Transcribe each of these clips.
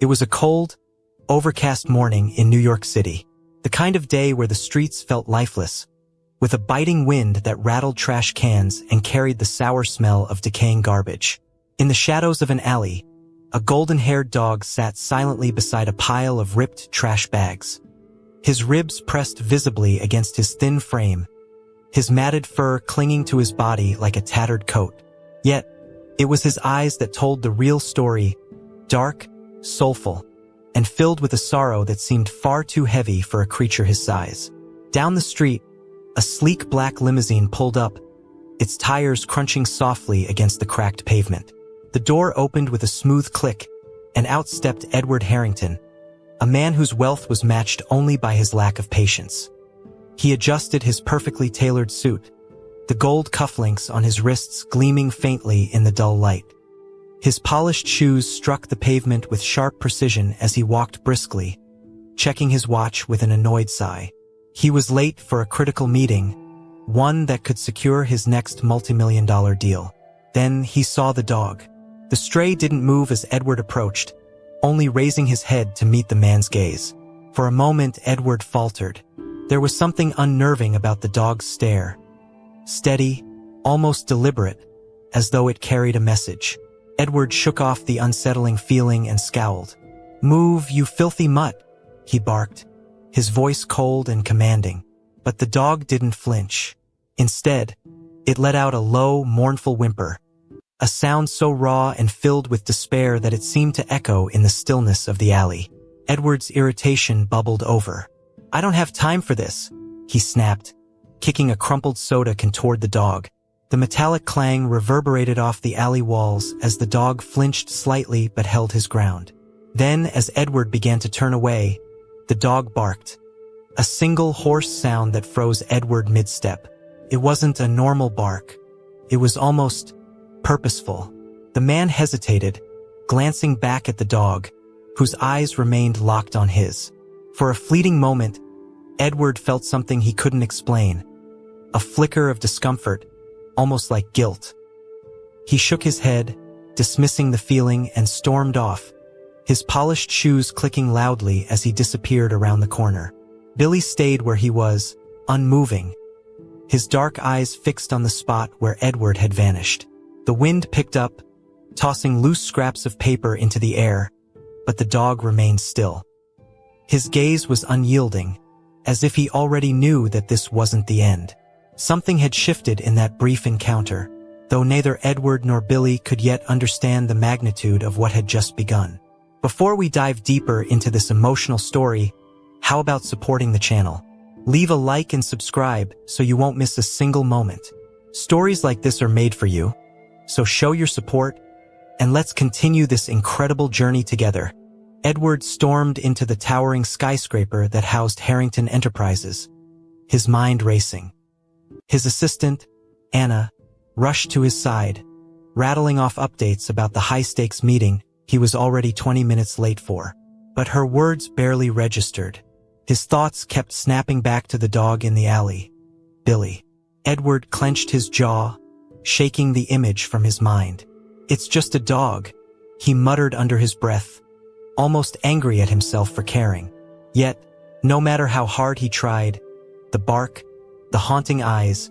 It was a cold, overcast morning in New York City, the kind of day where the streets felt lifeless, with a biting wind that rattled trash cans and carried the sour smell of decaying garbage. In the shadows of an alley, a golden-haired dog sat silently beside a pile of ripped trash bags. His ribs pressed visibly against his thin frame, his matted fur clinging to his body like a tattered coat. Yet, it was his eyes that told the real story, dark, soulful, and filled with a sorrow that seemed far too heavy for a creature his size. Down the street, a sleek black limousine pulled up, its tires crunching softly against the cracked pavement. The door opened with a smooth click, and out stepped Edward Harrington, a man whose wealth was matched only by his lack of patience. He adjusted his perfectly tailored suit, the gold cufflinks on his wrists gleaming faintly in the dull light. His polished shoes struck the pavement with sharp precision as he walked briskly, checking his watch with an annoyed sigh. He was late for a critical meeting, one that could secure his next multi-million-dollar deal. Then he saw the dog. The stray didn't move as Edward approached, only raising his head to meet the man's gaze. For a moment, Edward faltered. There was something unnerving about the dog's stare. Steady, almost deliberate, as though it carried a message. Edward shook off the unsettling feeling and scowled. "Move, you filthy mutt," he barked, his voice cold and commanding. But the dog didn't flinch. Instead, it let out a low, mournful whimper, a sound so raw and filled with despair that it seemed to echo in the stillness of the alley. Edward's irritation bubbled over. "I don't have time for this," he snapped, kicking a crumpled soda can toward the dog. The metallic clang reverberated off the alley walls as the dog flinched slightly but held his ground. Then, as Edward began to turn away, the dog barked, a single hoarse sound that froze Edward mid-step. It wasn't a normal bark. It was almost purposeful. The man hesitated, glancing back at the dog, whose eyes remained locked on his. For a fleeting moment, Edward felt something he couldn't explain, a flicker of discomfort, almost like guilt. He shook his head, dismissing the feeling, and stormed off, his polished shoes clicking loudly as he disappeared around the corner. Billy stayed where he was, unmoving, his dark eyes fixed on the spot where Edward had vanished. The wind picked up, tossing loose scraps of paper into the air, but the dog remained still. His gaze was unyielding, as if he already knew that this wasn't the end. Something had shifted in that brief encounter, though neither Edward nor Billy could yet understand the magnitude of what had just begun. Before we dive deeper into this emotional story, how about supporting the channel? Leave a like and subscribe so you won't miss a single moment. Stories like this are made for you, so show your support, and let's continue this incredible journey together. Edward stormed into the towering skyscraper that housed Harrington Enterprises, his mind racing. His assistant, Anna, rushed to his side, rattling off updates about the high-stakes meeting he was already 20 minutes late for. But her words barely registered. His thoughts kept snapping back to the dog in the alley, Billy. Edward clenched his jaw, shaking the image from his mind. "It's just a dog," he muttered under his breath, almost angry at himself for caring. Yet, no matter how hard he tried, the bark, the haunting eyes,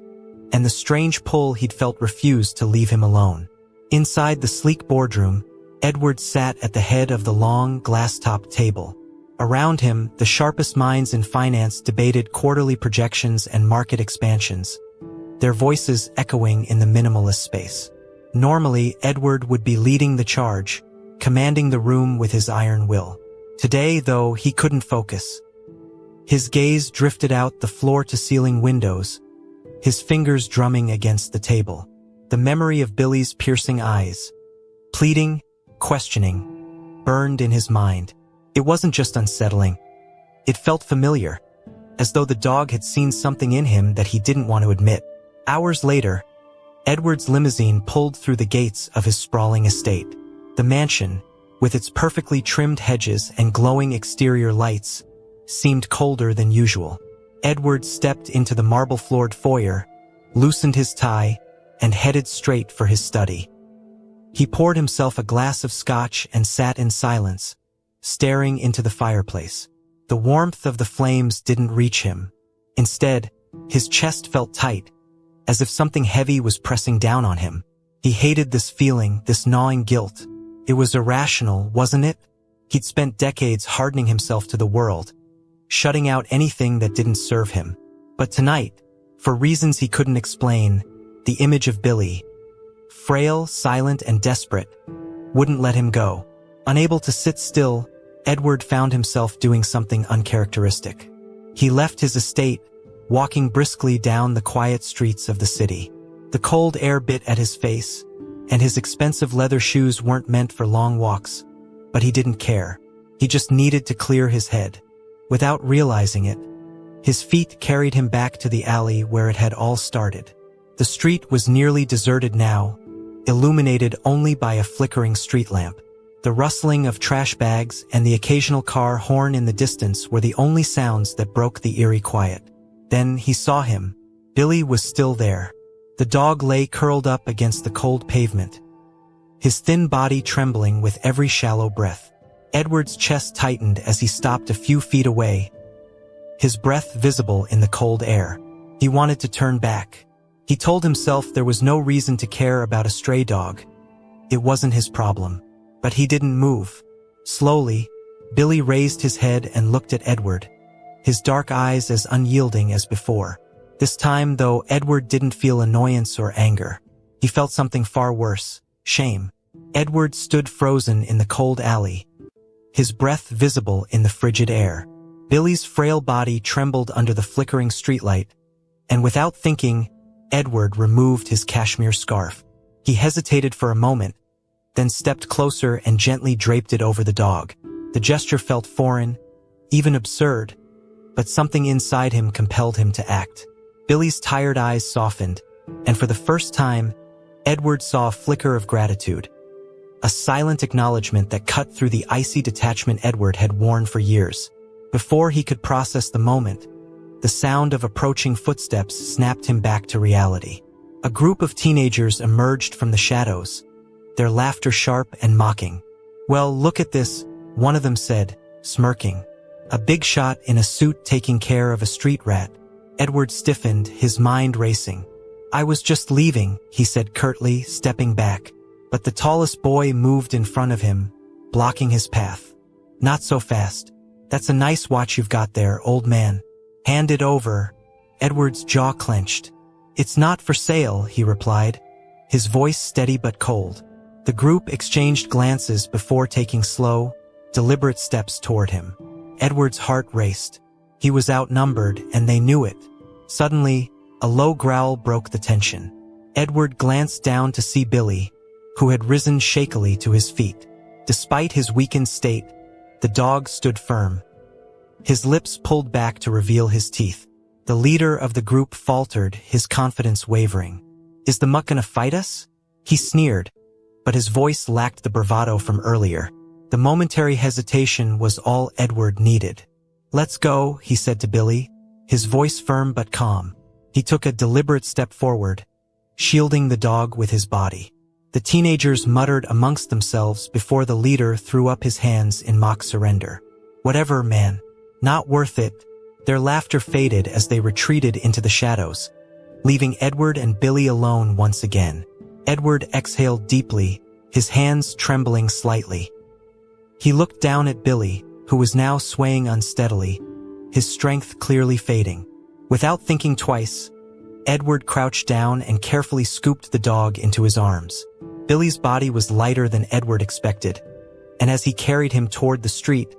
and the strange pull he'd felt refused to leave him alone. Inside the sleek boardroom, Edward sat at the head of the long, glass-topped table. Around him, the sharpest minds in finance debated quarterly projections and market expansions, their voices echoing in the minimalist space. Normally, Edward would be leading the charge, commanding the room with his iron will. Today, though, he couldn't focus. His gaze drifted out the floor-to-ceiling windows, his fingers drumming against the table. The memory of Billy's piercing eyes, pleading, questioning, burned in his mind. It wasn't just unsettling. It felt familiar, as though the dog had seen something in him that he didn't want to admit. Hours later, Edward's limousine pulled through the gates of his sprawling estate. The mansion, with its perfectly trimmed hedges and glowing exterior lights, seemed colder than usual. Edward stepped into the marble-floored foyer, loosened his tie, and headed straight for his study. He poured himself a glass of scotch and sat in silence, staring into the fireplace. The warmth of the flames didn't reach him. Instead, his chest felt tight, as if something heavy was pressing down on him. He hated this feeling, this gnawing guilt. It was irrational, wasn't it? He'd spent decades hardening himself to the world, shutting out anything that didn't serve him. But tonight, for reasons he couldn't explain, the image of Billy, frail, silent, and desperate, wouldn't let him go. Unable to sit still, Edward found himself doing something uncharacteristic. He left his estate, walking briskly down the quiet streets of the city. The cold air bit at his face, and his expensive leather shoes weren't meant for long walks. But he didn't care. He just needed to clear his head. Without realizing it, his feet carried him back to the alley where it had all started. The street was nearly deserted now, illuminated only by a flickering street lamp. The rustling of trash bags and the occasional car horn in the distance were the only sounds that broke the eerie quiet. Then he saw him. Billy was still there. The dog lay curled up against the cold pavement, his thin body trembling with every shallow breath. Edward's chest tightened as he stopped a few feet away, his breath visible in the cold air. He wanted to turn back. He told himself there was no reason to care about a stray dog. It wasn't his problem. But he didn't move. Slowly, Billy raised his head and looked at Edward, his dark eyes as unyielding as before. This time, though, Edward didn't feel annoyance or anger. He felt something far worse, shame. Edward stood frozen in the cold alley, his breath visible in the frigid air. Billy's frail body trembled under the flickering streetlight, and without thinking, Edward removed his cashmere scarf. He hesitated for a moment, then stepped closer and gently draped it over the dog. The gesture felt foreign, even absurd, but something inside him compelled him to act. Billy's tired eyes softened, and for the first time, Edward saw a flicker of gratitude, a silent acknowledgement that cut through the icy detachment Edward had worn for years. Before he could process the moment, the sound of approaching footsteps snapped him back to reality. A group of teenagers emerged from the shadows, their laughter sharp and mocking. "Well, look at this," one of them said, smirking. A big shot in a suit taking care of a street rat. Edward stiffened, his mind racing. "I was just leaving," he said curtly, stepping back. But the tallest boy moved in front of him, blocking his path. "Not so fast. That's a nice watch you've got there, old man. Hand it over." Edward's jaw clenched. "It's not for sale," he replied, his voice steady but cold. The group exchanged glances before taking slow, deliberate steps toward him. Edward's heart raced. He was outnumbered, and they knew it. Suddenly, a low growl broke the tension. Edward glanced down to see Billy, who had risen shakily to his feet. Despite his weakened state, the dog stood firm, his lips pulled back to reveal his teeth. The leader of the group faltered, his confidence wavering. "Is the mutt gonna fight us?" He sneered, but his voice lacked the bravado from earlier. The momentary hesitation was all Edward needed. "Let's go," he said to Billy, his voice firm but calm. He took a deliberate step forward, shielding the dog with his body. The teenagers muttered amongst themselves before the leader threw up his hands in mock surrender. "Whatever, man. Not worth it." Their laughter faded as they retreated into the shadows, leaving Edward and Billy alone once again. Edward exhaled deeply, his hands trembling slightly. He looked down at Billy, who was now swaying unsteadily, his strength clearly fading. Without thinking twice, Edward crouched down and carefully scooped the dog into his arms. Billy's body was lighter than Edward expected, and as he carried him toward the street,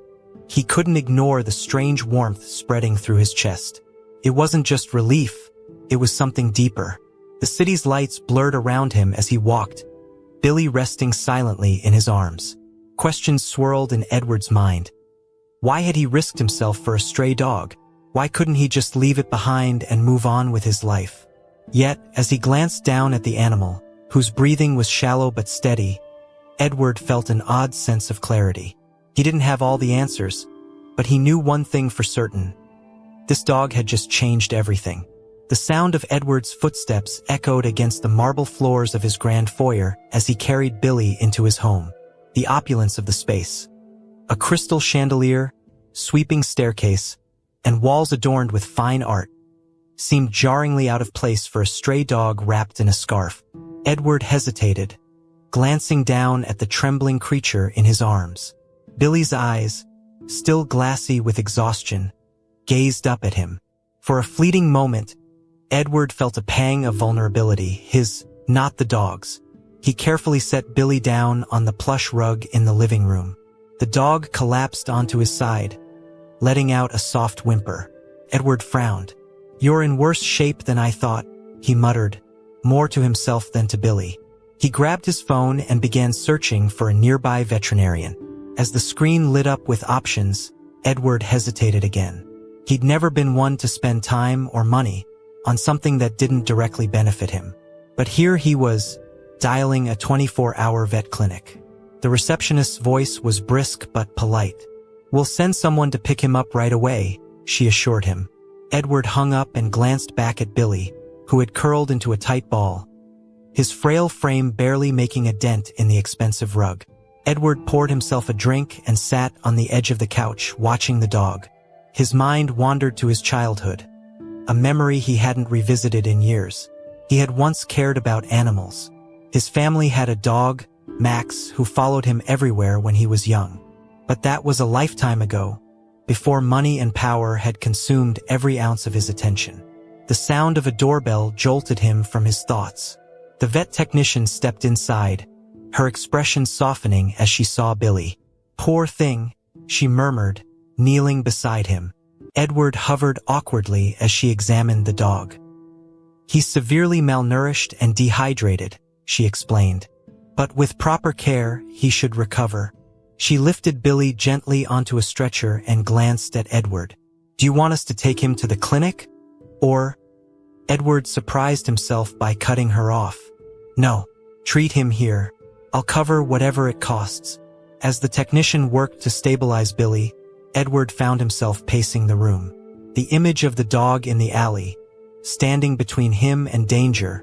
he couldn't ignore the strange warmth spreading through his chest. It wasn't just relief, it was something deeper. The city's lights blurred around him as he walked, Billy resting silently in his arms. Questions swirled in Edward's mind. Why had he risked himself for a stray dog? Why couldn't he just leave it behind and move on with his life? Yet, as he glanced down at the animal, whose breathing was shallow but steady, Edward felt an odd sense of clarity. He didn't have all the answers, but he knew one thing for certain. This dog had just changed everything. The sound of Edward's footsteps echoed against the marble floors of his grand foyer as he carried Billy into his home. The opulence of the space, A crystal chandelier, sweeping staircase, and walls adorned with fine art seemed jarringly out of place for a stray dog wrapped in a scarf. Edward hesitated, glancing down at the trembling creature in his arms. Billy's eyes, still glassy with exhaustion, gazed up at him. For a fleeting moment, Edward felt a pang of vulnerability, not the dog's. He carefully set Billy down on the plush rug in the living room. The dog collapsed onto his side, letting out a soft whimper. Edward frowned. "You're in worse shape than I thought," he muttered, more to himself than to Billy. He grabbed his phone and began searching for a nearby veterinarian. As the screen lit up with options, Edward hesitated again. He'd never been one to spend time or money on something that didn't directly benefit him. But here he was, dialing a 24-hour vet clinic. The receptionist's voice was brisk but polite. "We'll send someone to pick him up right away," she assured him. Edward hung up and glanced back at Billy, who had curled into a tight ball, his frail frame barely making a dent in the expensive rug. Edward poured himself a drink and sat on the edge of the couch, watching the dog. His mind wandered to his childhood, a memory he hadn't revisited in years. He had once cared about animals. His family had a dog, Max, who followed him everywhere when he was young. But that was a lifetime ago, before money and power had consumed every ounce of his attention. The sound of a doorbell jolted him from his thoughts. The vet technician stepped inside, her expression softening as she saw Billy. "Poor thing," she murmured, kneeling beside him. Edward hovered awkwardly as she examined the dog. "He's severely malnourished and dehydrated," she explained. "But with proper care, he should recover." She lifted Billy gently onto a stretcher and glanced at Edward. "Do you want us to take him to the clinic? Or—" Edward surprised himself by cutting her off. "No, treat him here. I'll cover whatever it costs." As the technician worked to stabilize Billy, Edward found himself pacing the room. The image of the dog in the alley, standing between him and danger,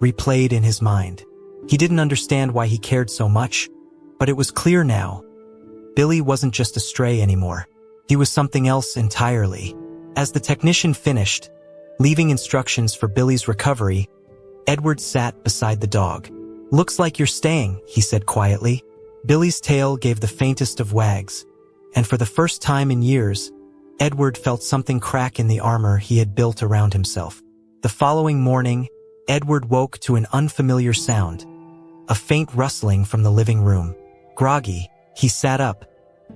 replayed in his mind. He didn't understand why he cared so much, but it was clear now. Billy wasn't just a stray anymore. He was something else entirely. As the technician finished, leaving instructions for Billy's recovery, Edward sat beside the dog. "Looks like you're staying," he said quietly. Billy's tail gave the faintest of wags, and for the first time in years, Edward felt something crack in the armor he had built around himself. The following morning, Edward woke to an unfamiliar sound, a faint rustling from the living room. Groggy, he sat up,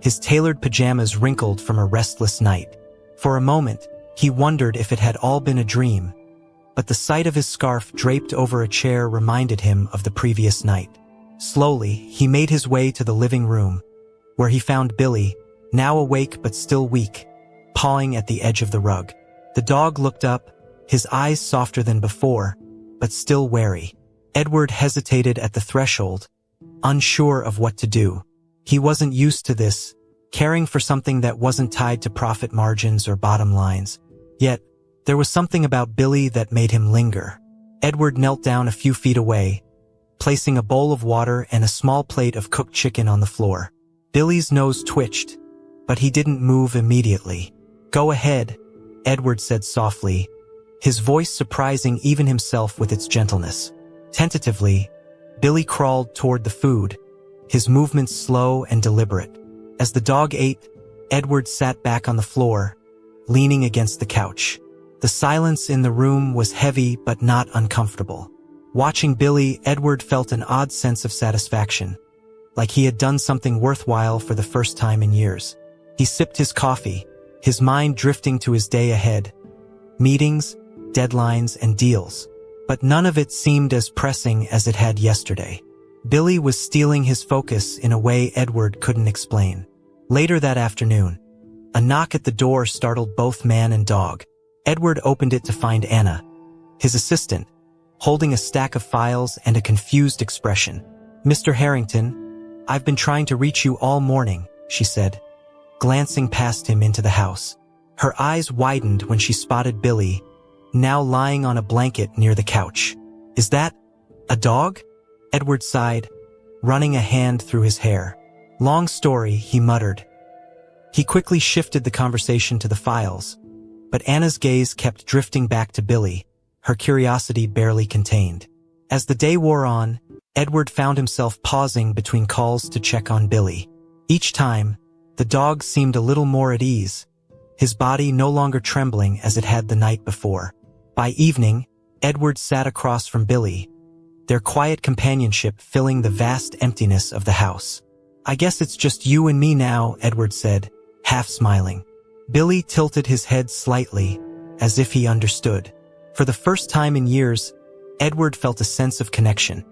his tailored pajamas wrinkled from a restless night. For a moment, he wondered if it had all been a dream, but the sight of his scarf draped over a chair reminded him of the previous night. Slowly, he made his way to the living room, where he found Billy, now awake but still weak, pawing at the edge of the rug. The dog looked up, his eyes softer than before, but still wary. Edward hesitated at the threshold, unsure of what to do. He wasn't used to this, caring for something that wasn't tied to profit margins or bottom lines. Yet, there was something about Billy that made him linger. Edward knelt down a few feet away, placing a bowl of water and a small plate of cooked chicken on the floor. Billy's nose twitched, but he didn't move immediately. "Go ahead," Edward said softly, his voice surprising even himself with its gentleness. Tentatively, Billy crawled toward the food, his movements slow and deliberate. As the dog ate, Edward sat back on the floor, leaning against the couch. The silence in the room was heavy but not uncomfortable. Watching Billy, Edward felt an odd sense of satisfaction, like he had done something worthwhile for the first time in years. He sipped his coffee, his mind drifting to his day ahead. Meetings, deadlines, and deals. But none of it seemed as pressing as it had yesterday. Billy was stealing his focus in a way Edward couldn't explain. Later that afternoon, a knock at the door startled both man and dog. Edward opened it to find Anna, his assistant, holding a stack of files and a confused expression. "Mr. Harrington, I've been trying to reach you all morning," she said, glancing past him into the house. Her eyes widened when she spotted Billy, now lying on a blanket near the couch. "Is that a dog?" Edward sighed, running a hand through his hair. "Long story," he muttered, He quickly shifted the conversation to the files, but Anna's gaze kept drifting back to Billy, her curiosity barely contained. As the day wore on, Edward found himself pausing between calls to check on Billy. Each time, the dog seemed a little more at ease, his body no longer trembling as it had the night before. By evening, Edward sat across from Billy, their quiet companionship filling the vast emptiness of the house. "I guess it's just you and me now," Edward said, half smiling. Billy tilted his head slightly, as if he understood. For the first time in years, Edward felt a sense of connection.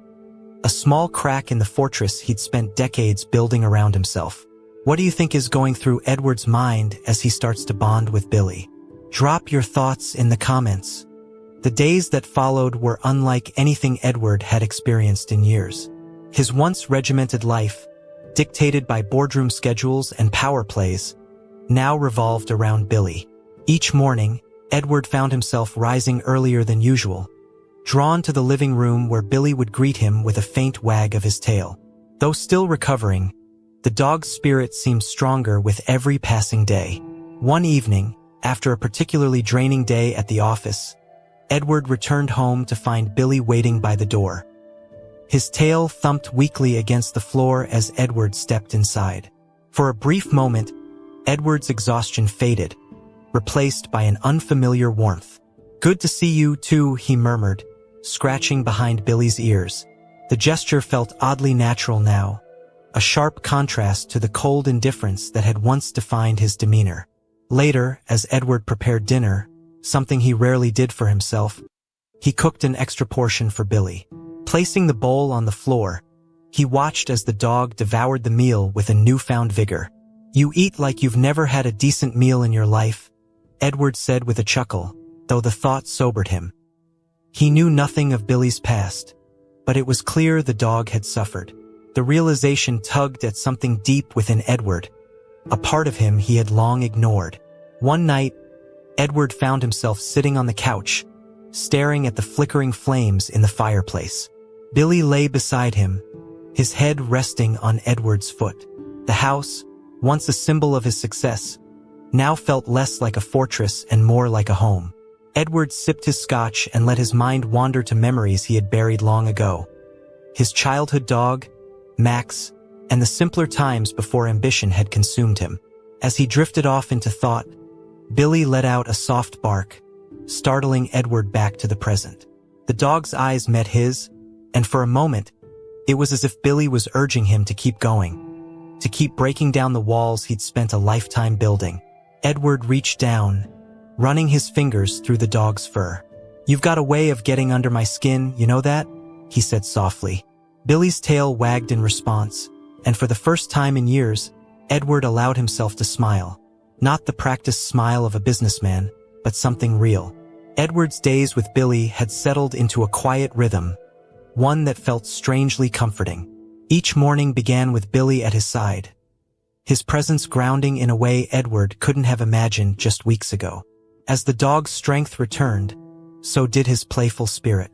A small crack in the fortress he'd spent decades building around himself. What do you think is going through Edward's mind as he starts to bond with Billy? Drop your thoughts in the comments. The days that followed were unlike anything Edward had experienced in years. His once regimented life, dictated by boardroom schedules and power plays, now revolved around Billy. Each morning, Edward found himself rising earlier than usual, drawn to the living room where Billy would greet him with a faint wag of his tail. Though still recovering, the dog's spirit seemed stronger with every passing day. One evening, after a particularly draining day at the office, Edward returned home to find Billy waiting by the door. His tail thumped weakly against the floor as Edward stepped inside. For a brief moment, Edward's exhaustion faded, replaced by an unfamiliar warmth. "Good to see you, too," he murmured, scratching behind Billy's ears. The gesture felt oddly natural now, a sharp contrast to the cold indifference that had once defined his demeanor. Later, as Edward prepared dinner, something he rarely did for himself, he cooked an extra portion for Billy. Placing the bowl on the floor, he watched as the dog devoured the meal with a newfound vigor. "You eat like you've never had a decent meal in your life," Edward said with a chuckle, though the thought sobered him. He knew nothing of Billy's past, but it was clear the dog had suffered. The realization tugged at something deep within Edward, a part of him he had long ignored. One night, Edward found himself sitting on the couch, staring at the flickering flames in the fireplace. Billy lay beside him, his head resting on Edward's foot. The house, once a symbol of his success, now felt less like a fortress and more like a home. Edward sipped his scotch and let his mind wander to memories he had buried long ago. His childhood dog, Max, and the simpler times before ambition had consumed him. As he drifted off into thought, Billy let out a soft bark, startling Edward back to the present. The dog's eyes met his, and for a moment, it was as if Billy was urging him to keep going, to keep breaking down the walls he'd spent a lifetime building. Edward reached down, running his fingers through the dog's fur. "You've got a way of getting under my skin, you know that?" he said softly. Billy's tail wagged in response, and for the first time in years, Edward allowed himself to smile. Not the practiced smile of a businessman, but something real. Edward's days with Billy had settled into a quiet rhythm, one that felt strangely comforting. Each morning began with Billy at his side, his presence grounding in a way Edward couldn't have imagined just weeks ago. As the dog's strength returned, so did his playful spirit.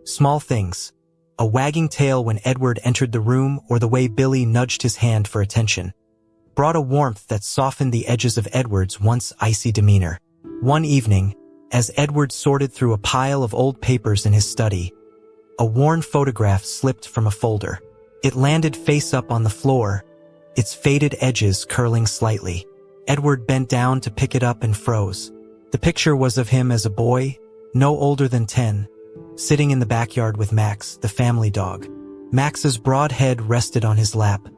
Small things, a wagging tail when Edward entered the room or the way Billy nudged his hand for attention, brought a warmth that softened the edges of Edward's once icy demeanor. One evening, as Edward sorted through a pile of old papers in his study, a worn photograph slipped from a folder. It landed face up on the floor, its faded edges curling slightly. Edward bent down to pick it up and froze. The picture was of him as a boy, no older than 10, sitting in the backyard with Max, the family dog. Max's broad head rested on his lap,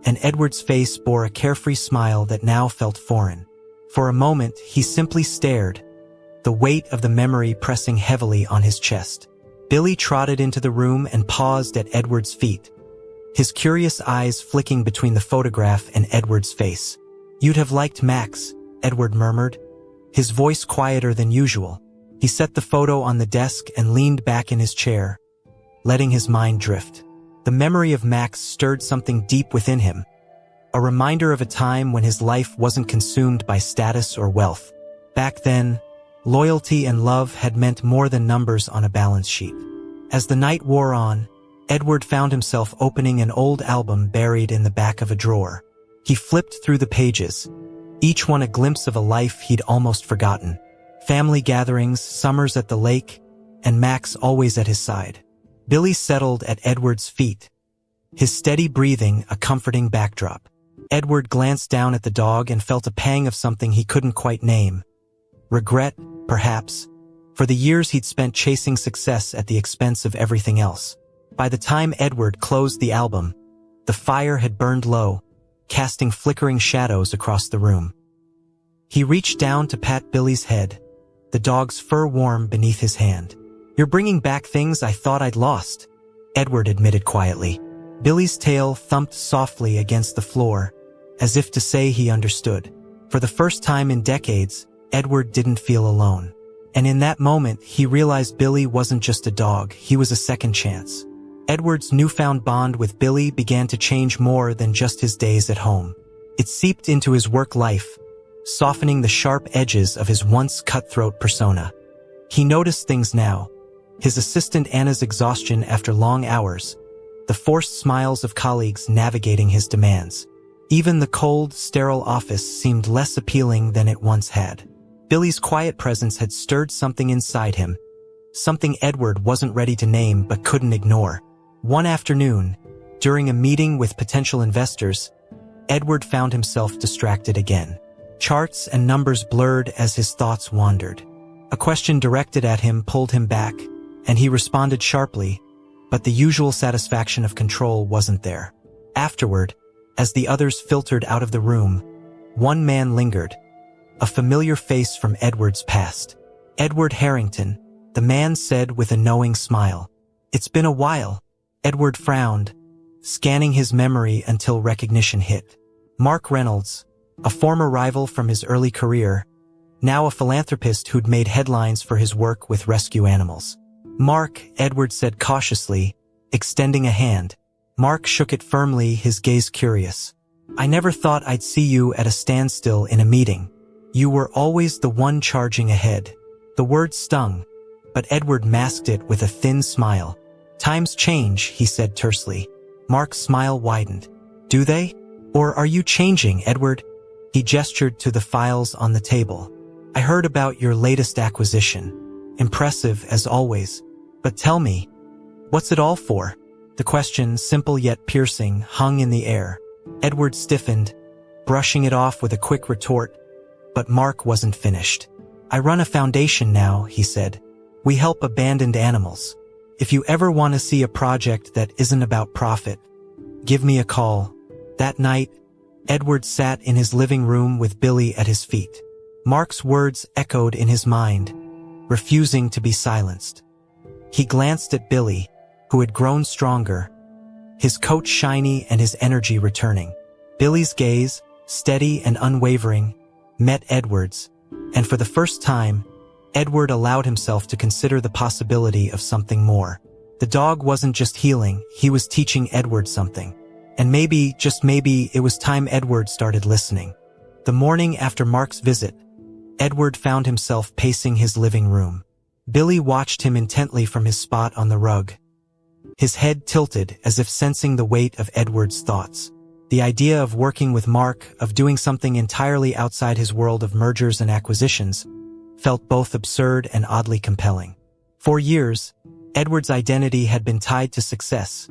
and Edward's face bore a carefree smile that now felt foreign. For a moment, he simply stared, the weight of the memory pressing heavily on his chest. Billy trotted into the room and paused at Edward's feet, his curious eyes flicking between the photograph and Edward's face. "You'd have liked Max," Edward murmured, his voice quieter than usual. He set the photo on the desk and leaned back in his chair, letting his mind drift. The memory of Max stirred something deep within him, a reminder of a time when his life wasn't consumed by status or wealth. Back then, loyalty and love had meant more than numbers on a balance sheet. As the night wore on, Edward found himself opening an old album buried in the back of a drawer. He flipped through the pages, each one a glimpse of a life he'd almost forgotten. Family gatherings, summers at the lake, and Max always at his side. Billy settled at Edward's feet, his steady breathing a comforting backdrop. Edward glanced down at the dog and felt a pang of something he couldn't quite name. Regret, perhaps, for the years he'd spent chasing success at the expense of everything else. By the time Edward closed the album, the fire had burned low, casting flickering shadows across the room. He reached down to pat Billy's head, the dog's fur warm beneath his hand. "You're bringing back things I thought I'd lost," Edward admitted quietly. Billy's tail thumped softly against the floor, as if to say he understood. For the first time in decades, Edward didn't feel alone. And in that moment, he realized Billy wasn't just a dog, he was a second chance. Edward's newfound bond with Billy began to change more than just his days at home. It seeped into his work life, softening the sharp edges of his once cutthroat persona. He noticed things now: his assistant Anna's exhaustion after long hours, the forced smiles of colleagues navigating his demands. Even the cold, sterile office seemed less appealing than it once had. Billy's quiet presence had stirred something inside him, something Edward wasn't ready to name but couldn't ignore. One afternoon, during a meeting with potential investors, Edward found himself distracted again. Charts and numbers blurred as his thoughts wandered. A question directed at him pulled him back, and he responded sharply, but the usual satisfaction of control wasn't there. Afterward, as the others filtered out of the room, one man lingered, a familiar face from Edward's past. "Edward Harrington," the man said with a knowing smile. "It's been a while." Edward frowned, scanning his memory until recognition hit. Mark Reynolds, a former rival from his early career, now a philanthropist who'd made headlines for his work with rescue animals. "Mark," Edward said cautiously, extending a hand. Mark shook it firmly, his gaze curious. "I never thought I'd see you at a standstill in a meeting. You were always the one charging ahead." The word stung, but Edward masked it with a thin smile. "Times change," he said tersely. Mark's smile widened. "Do they? Or are you changing, Edward?" He gestured to the files on the table. "I heard about your latest acquisition. Impressive as always. But tell me, what's it all for?" The question, simple yet piercing, hung in the air. Edward stiffened, brushing it off with a quick retort, but Mark wasn't finished. "I run a foundation now," he said. "We help abandoned animals. If you ever want to see a project that isn't about profit, give me a call." That night, Edward sat in his living room with Billy at his feet. Mark's words echoed in his mind, refusing to be silenced. He glanced at Billy, who had grown stronger, his coat shiny and his energy returning. Billy's gaze, steady and unwavering, met Edward's, and for the first time, Edward allowed himself to consider the possibility of something more. The dog wasn't just healing, he was teaching Edward something. And maybe, just maybe, it was time Edward started listening. The morning after Mark's visit, Edward found himself pacing his living room. Billy watched him intently from his spot on the rug, his head tilted as if sensing the weight of Edward's thoughts. The idea of working with Mark, of doing something entirely outside his world of mergers and acquisitions, felt both absurd and oddly compelling. For years, Edward's identity had been tied to success,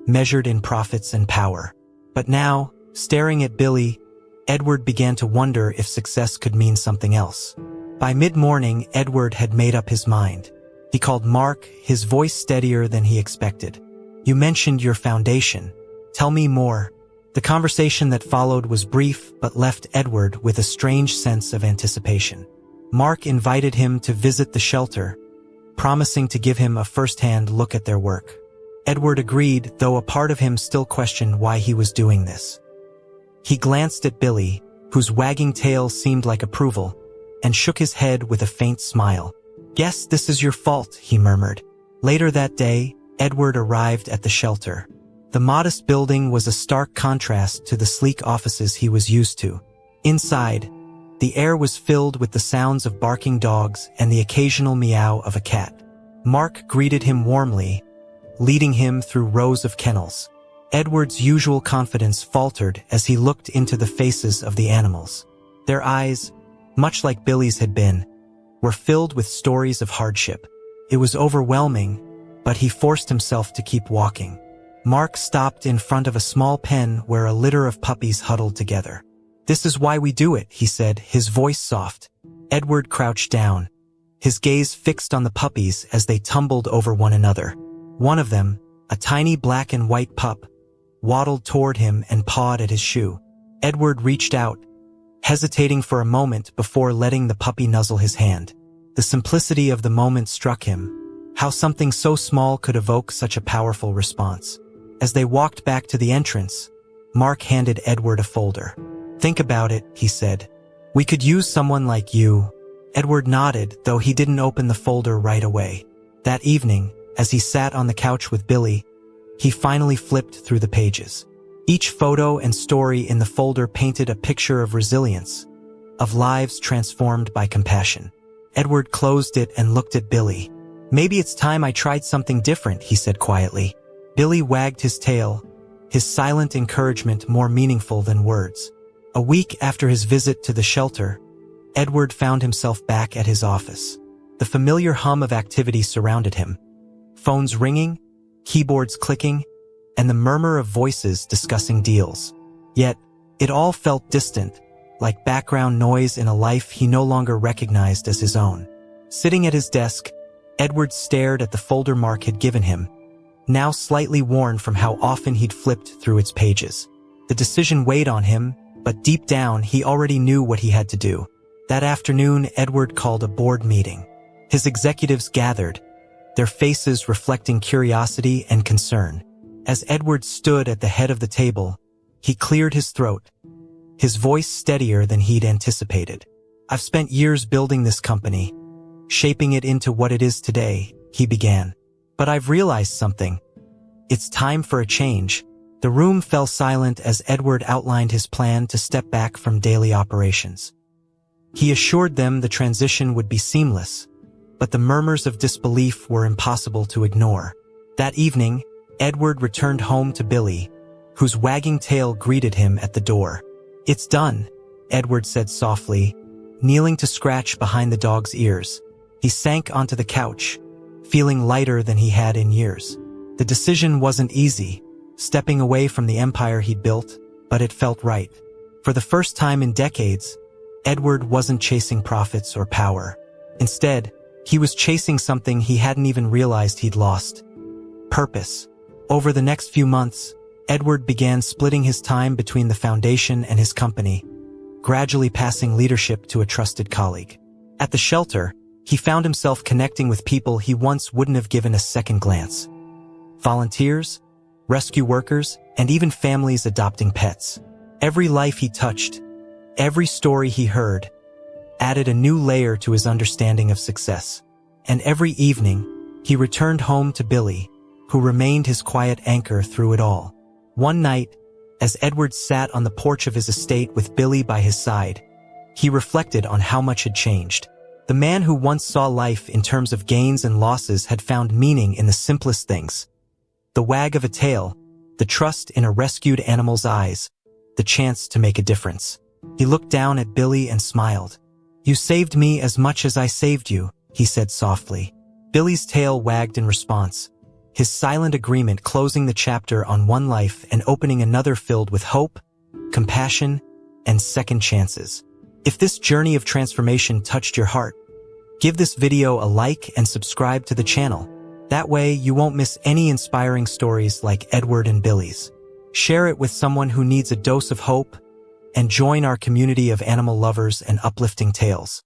measured in profits and power. But now, staring at Billy, Edward began to wonder if success could mean something else. By mid-morning, Edward had made up his mind. He called Mark, his voice steadier than he expected. "You mentioned your foundation. Tell me more." The conversation that followed was brief but left Edward with a strange sense of anticipation. Mark invited him to visit the shelter, promising to give him a first-hand look at their work. Edward agreed, though a part of him still questioned why he was doing this. He glanced at Billy, whose wagging tail seemed like approval, and shook his head with a faint smile. "Guess this is your fault," he murmured. Later that day, Edward arrived at the shelter. The modest building was a stark contrast to the sleek offices he was used to. Inside, the air was filled with the sounds of barking dogs and the occasional meow of a cat. Mark greeted him warmly, leading him through rows of kennels. Edward's usual confidence faltered as he looked into the faces of the animals. Their eyes, much like Billy's had been, were filled with stories of hardship. It was overwhelming, but he forced himself to keep walking. Mark stopped in front of a small pen where a litter of puppies huddled together. "This is why we do it," he said, his voice soft. Edward crouched down, his gaze fixed on the puppies as they tumbled over one another. One of them, a tiny black and white pup, waddled toward him and pawed at his shoe. Edward reached out, hesitating for a moment before letting the puppy nuzzle his hand. The simplicity of the moment struck him, how something so small could evoke such a powerful response. As they walked back to the entrance, Mark handed Edward a folder. "Think about it," he said. "We could use someone like you." Edward nodded, though he didn't open the folder right away. That evening, as he sat on the couch with Billy, he finally flipped through the pages. Each photo and story in the folder painted a picture of resilience, of lives transformed by compassion. Edward closed it and looked at Billy. "Maybe it's time I tried something different," he said quietly. Billy wagged his tail, his silent encouragement more meaningful than words. A week after his visit to the shelter, Edward found himself back at his office. The familiar hum of activity surrounded him. Phones ringing, keyboards clicking, and the murmur of voices discussing deals. Yet, it all felt distant, like background noise in a life he no longer recognized as his own. Sitting at his desk, Edward stared at the folder Mark had given him, now slightly worn from how often he'd flipped through its pages. The decision weighed on him, but deep down he already knew what he had to do. That afternoon, Edward called a board meeting. His executives gathered, their faces reflecting curiosity and concern. As Edward stood at the head of the table, he cleared his throat, his voice steadier than he'd anticipated. "I've spent years building this company, shaping it into what it is today," he began. "But I've realized something. It's time for a change." The room fell silent as Edward outlined his plan to step back from daily operations. He assured them the transition would be seamless, but the murmurs of disbelief were impossible to ignore. That evening, Edward returned home to Billy, whose wagging tail greeted him at the door. "It's done," Edward said softly, kneeling to scratch behind the dog's ears. He sank onto the couch, feeling lighter than he had in years. The decision wasn't easy, stepping away from the empire he'd built, but it felt right. For the first time in decades, Edward wasn't chasing profits or power. Instead, he was chasing something he hadn't even realized he'd lost: purpose. Over the next few months, Edward began splitting his time between the foundation and his company, gradually passing leadership to a trusted colleague. At the shelter, he found himself connecting with people he once wouldn't have given a second glance. Volunteers, rescue workers, and even families adopting pets. Every life he touched, every story he heard, added a new layer to his understanding of success. And every evening, he returned home to Billy, who remained his quiet anchor through it all. One night, as Edward sat on the porch of his estate with Billy by his side, he reflected on how much had changed. The man who once saw life in terms of gains and losses had found meaning in the simplest things: the wag of a tail, the trust in a rescued animal's eyes, the chance to make a difference. He looked down at Billy and smiled. "You saved me as much as I saved you," he said softly. Billy's tail wagged in response, his silent agreement closing the chapter on one life and opening another filled with hope, compassion, and second chances. If this journey of transformation touched your heart, give this video a like and subscribe to the channel. That way you won't miss any inspiring stories like Edward and Billy's. Share it with someone who needs a dose of hope, and join our community of animal lovers and uplifting tales.